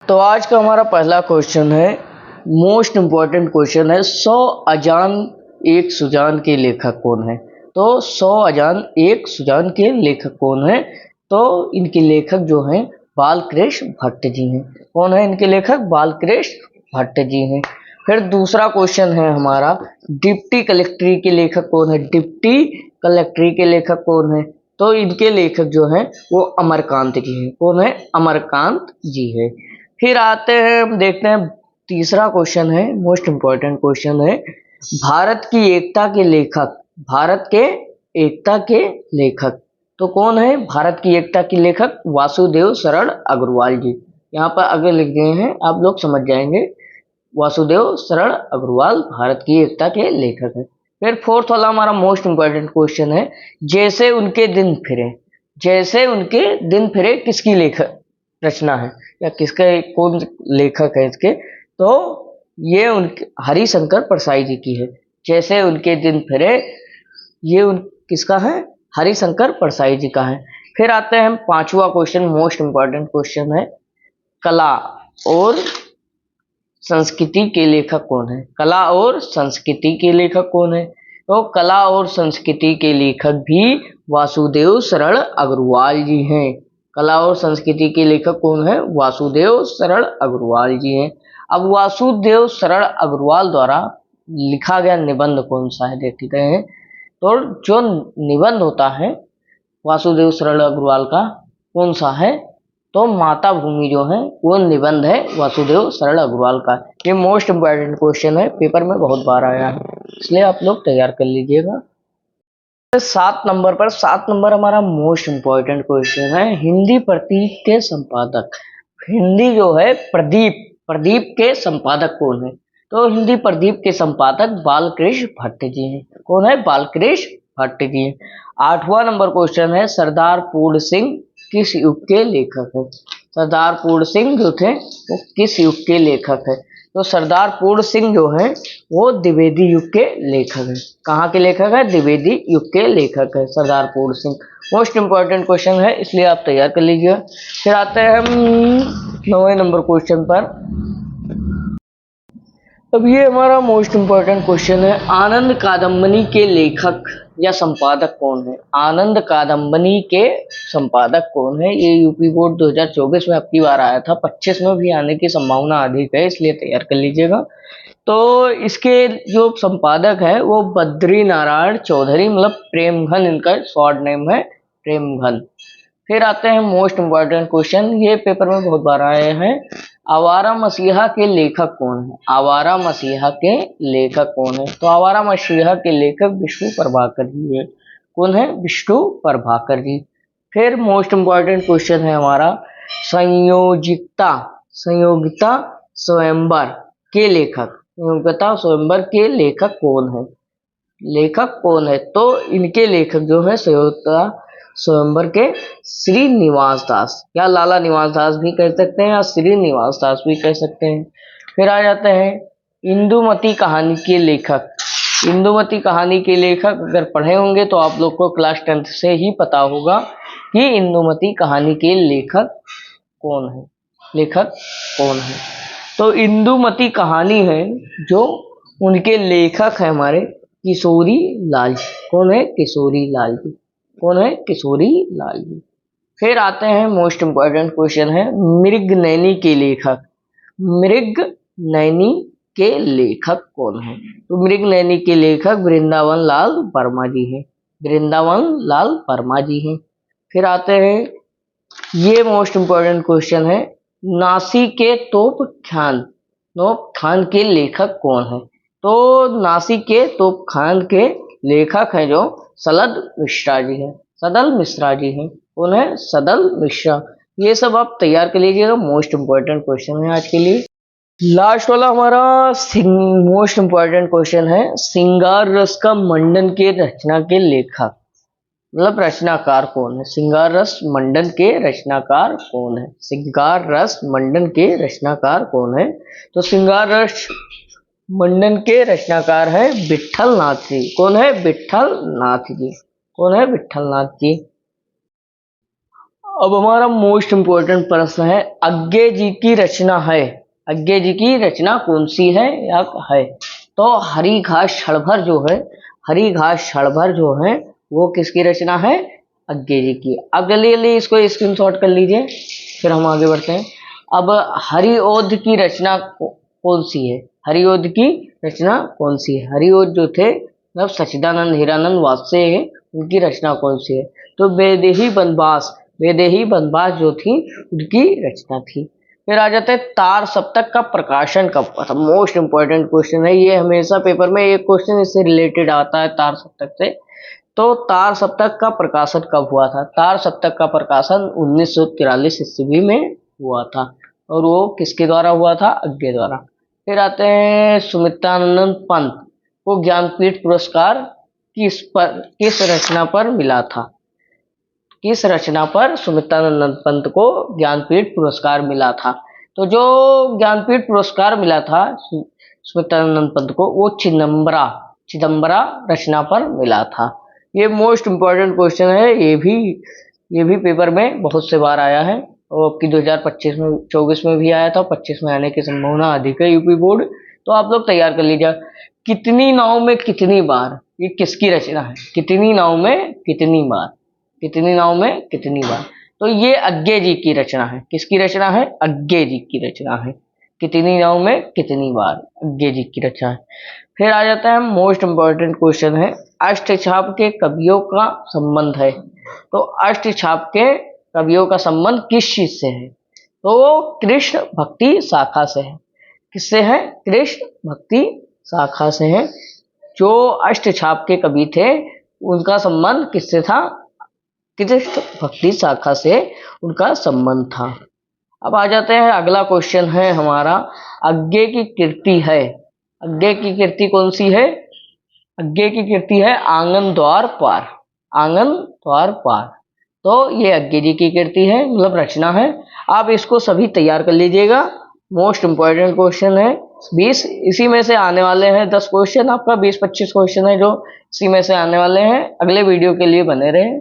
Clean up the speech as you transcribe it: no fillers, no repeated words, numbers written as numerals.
तो आज का हमारा पहला क्वेश्चन है, मोस्ट इम्पॉर्टेंट क्वेश्चन है, 100 अजान एक सुजान के लेखक कौन है। तो 100 अजान एक सुजान के लेखक कौन है। तो इनके लेखक जो हैं बालकृष्ण भट्ट जी हैं। कौन है इनके लेखक? बालकृष्ण भट्ट जी हैं। फिर दूसरा क्वेश्चन है हमारा, डिप्टी कलेक्ट्री के लेखक कौन है। डिप्टी कलेक्ट्री के लेखक कौन है। तो इनके लेखक जो हैं वो अमरकांत जी हैं। कौन है? अमरकांत जी है। फिर आते हैं, हम देखते हैं तीसरा क्वेश्चन है, मोस्ट इम्पॉर्टेंट क्वेश्चन है, भारत की एकता के लेखक। भारत के एकता के लेखक तो कौन है? भारत की एकता के लेखक वासुदेव शरण अग्रवाल जी। यहाँ पर आगे लिख गए हैं, आप लोग समझ जाएंगे। वासुदेव शरण अग्रवाल भारत की एकता के लेखक है। फिर फोर्थ वाला हमारा मोस्ट इम्पॉर्टेंट क्वेश्चन है, जैसे उनके दिन फिरे। जैसे उनके दिन फिरे किसकी लेखक रचना है, या किसका, कौन लेखक है इसके? तो ये उनके हरिशंकर परसाई जी की है। जैसे उनके दिन फिरे, ये किसका है? हरिशंकर परसाई जी का है। फिर आते हैं हम पांचवा क्वेश्चन, मोस्ट इम्पॉर्टेंट क्वेश्चन है, कला और संस्कृति के लेखक कौन है। कला और संस्कृति के लेखक कौन है? तो कला और संस्कृति के लेखक भी वासुदेव शरण अग्रवाल जी हैं। कला और संस्कृति के लेखक कौन है? वासुदेव शरण अग्रवाल जी हैं। अब वासुदेव शरण अग्रवाल द्वारा लिखा गया निबंध कौन सा है, देखते हैं। तो जो निबंध होता है वासुदेव शरण अग्रवाल का, कौन सा है? तो माता भूमि जो है वो निबंध है वासुदेव शरण अग्रवाल का। ये मोस्ट इम्पोर्टेंट क्वेश्चन है, पेपर में बहुत बार आया है, इसलिए आप लोग तैयार कर लीजिएगा। 7 नंबर पर, 7 नंबर हमारा मोस्ट इम्पोर्टेंट क्वेश्चन है, हिंदी प्रदीप के संपादक। हिंदी जो है प्रदीप, प्रदीप के संपादक कौन है? तो हिंदी प्रदीप के संपादक बालकृष्ण भट्ट जी हैं। कौन है? बालकृष्ण भट्ट जी हैं। 8वां नंबर क्वेश्चन है, सरदार पूर्ण सिंह किस युग के लेखक है। सरदार पूर्ण सिंह जो थे वो किस युग के लेखक है? तो सरदार पूर्ण सिंह जो है वो द्विवेदी युग के लेखक है। कहाँ के लेखक है? द्विवेदी युग के लेखक है सरदार पूर्ण सिंह। मोस्ट इंपॉर्टेंट क्वेश्चन है, इसलिए आप तैयार कर लीजिए। फिर आते हैं हम 9वें नंबर क्वेश्चन पर। अब ये हमारा मोस्ट इम्पोर्टेंट क्वेश्चन है, आनंद कादम्बनी के लेखक या संपादक कौन है। आनंद कादम्बनी के संपादक कौन है? ये यूपी बोर्ड 2024 में आपकी बार आया था, 25 में भी आने की संभावना अधिक है, इसलिए तैयार कर लीजिएगा। तो इसके जो संपादक है वो बद्री नारायण चौधरी, मतलब प्रेमघन इनका शॉर्ट नेम है, प्रेमघन। फिर आते हैं मोस्ट इम्पोर्टेंट क्वेश्चन, ये पेपर में बहुत बार आए हैं, आवारा मसीहा के लेखक कौन है। आवारा मसीहा के लेखक कौन है? तो आवारा मसीहा के लेखक विष्णु प्रभाकर जी है। कौन है? विष्णु प्रभाकर जी। फिर मोस्ट इम्पोर्टेंट क्वेश्चन है हमारा, संयोगिता, संयोगिता स्वयंवर के लेखक, संयोगिता स्वयंवर के लेखक कौन है? लेखक कौन है? तो इनके लेखक जो है संयोगिता स्वयंवर के श्रीनिवास दास, या लाला निवास दास भी कह सकते हैं, या श्रीनिवास दास भी कह सकते हैं। फिर आ जाते हैं इंदुमती कहानी के लेखक। इंदुमती कहानी के लेखक अगर पढ़े होंगे तो आप लोग को क्लास 10th से ही पता होगा कि इंदुमती कहानी के लेखक कौन है, लेखक कौन है। तो इंदुमती कहानी है जो उनके लेखक है हमारे किशोरी लाल जी। कौन है? किशोरी लाल जी। कौन है? किशोरी लाल जी। फिर आते हैं मोस्ट इम्पोर्टेंट क्वेश्चन है, मृगनयनी के लेखक। मृगनयनी के लेखक कौन है? तो मृगनयनी के लेखक वृंदावन लाल वर्मा जी हैं। वृंदावन लाल वर्मा जी हैं। फिर आते हैं, ये मोस्ट इम्पोर्टेंट क्वेश्चन है, नासी के तोप खान, तोप खान के लेखक कौन है? तो नासी के तोप खान के लेखक हैं जो सदल मिश्रा जी हैं। सदल मिश्रा जी हैं। कौन है? सदल मिश्रा। ये सब आप तैयार कर लीजिएगा, मोस्ट इम्पोर्टेंट क्वेश्चन है आज के लिए। लास्ट वाला हमारा मोस्ट इम्पोर्टेंट क्वेश्चन है, श्रृंगार रस का मंडन के रचना के लेखक, मतलब रचनाकार कौन है? श्रृंगार रस मंडन के रचनाकार कौन है? श्रृंगार रस मंडन के रचनाकार कौन है? तो श्रृंगार रस मंडन के रचनाकार है विट्ठल नाथ जी। कौन है? विट्ठल नाथ जी। कौन है? विट्ठल नाथ जी। अब हमारा मोस्ट इम्पोर्टेंट प्रश्न है, अज्ञे जी की रचना है, अज्ञे जी की रचना कौन सी है या है? तो हरि घास क्षणभर जो है, हरि घास क्षणभर जो है वो किसकी रचना है? अज्ञे जी की। अब जल्दी जल्दी इसको स्क्रीनशॉट कर लीजिए, फिर हम आगे बढ़ते हैं। अब हरिओध की रचना कौन सी है? हरिओध की रचना कौन सी है? हरिओध जो थे मतलब सच्चिदानंद हीरानंद वात्स्य है, उनकी रचना कौन सी है? तो वैदेही वनवास, वैदेही वनवास जो थी उनकी रचना थी। फिर आ जाते हैं तार सप्तक का प्रकाशन कब हुआ था? मोस्ट इंपॉर्टेंट क्वेश्चन है ये, हमेशा पेपर में एक क्वेश्चन इससे रिलेटेड आता है तार सप्तक से। तो तार सप्तक का प्रकाशन कब हुआ था? तार सप्तक का प्रकाशन 1943 ईस्वी में हुआ था, और वो किसके द्वारा हुआ था? अज्ञे द्वारा। फिर आते हैं सुमित्रानंद पंत को ज्ञानपीठ पुरस्कार किस रचना पर मिला था? किस रचना पर सुमित्रानंद पंत को ज्ञानपीठ पुरस्कार मिला था? तो जो ज्ञानपीठ पुरस्कार मिला था सुमित्रानंद पंत को, वो चिदम्बरा रचना पर मिला था। ये मोस्ट इम्पोर्टेंट क्वेश्चन है, ये भी पेपर में बहुत से बार आया है, और आपकी 2025 में 24 में भी आया था, 25 में आने की संभावना अधिक है यूपी बोर्ड। तो आप लोग तैयार कर लीजिए। कितनी नाव में कितनी बार, ये किसकी रचना है? कितनी नाव में कितनी बार, कितनी नाव में कितनी बार? तो ये अज्ञे जी की रचना है। किसकी रचना है? अज्ञे जी की रचना है। कितनी नाव में कितनी बार, अज्ञे जी की रचना है। फिर आ जाता है मोस्ट इंपॉर्टेंट क्वेश्चन है, अष्टछाप के कवियों का संबंध है। तो अष्टछाप के कवियों का संबंध किस चीज से है? तो वो कृष्ण भक्ति शाखा से है। किससे है? कृष्ण भक्ति शाखा से है। जो अष्टछाप के कवि थे उनका संबंध किससे था? कृष्ण भक्ति शाखा से उनका संबंध था। अब आ जाते हैं, अगला क्वेश्चन है हमारा, अज्ञे की कीर्ति है। अज्ञे की कीर्ति कौन सी है? अज्ञे की कीर्ति है आंगन द्वार पार, आंगन द्वार पार। तो ये अज्ञे जी की कीर्ति है, मतलब रचना है। आप इसको सभी तैयार कर लीजिएगा, मोस्ट इंपॉर्टेंट क्वेश्चन है। 20 इसी में से आने वाले हैं, 10 क्वेश्चन आपका 20-25 क्वेश्चन है जो इसी में से आने वाले हैं। अगले वीडियो के लिए बने रहे।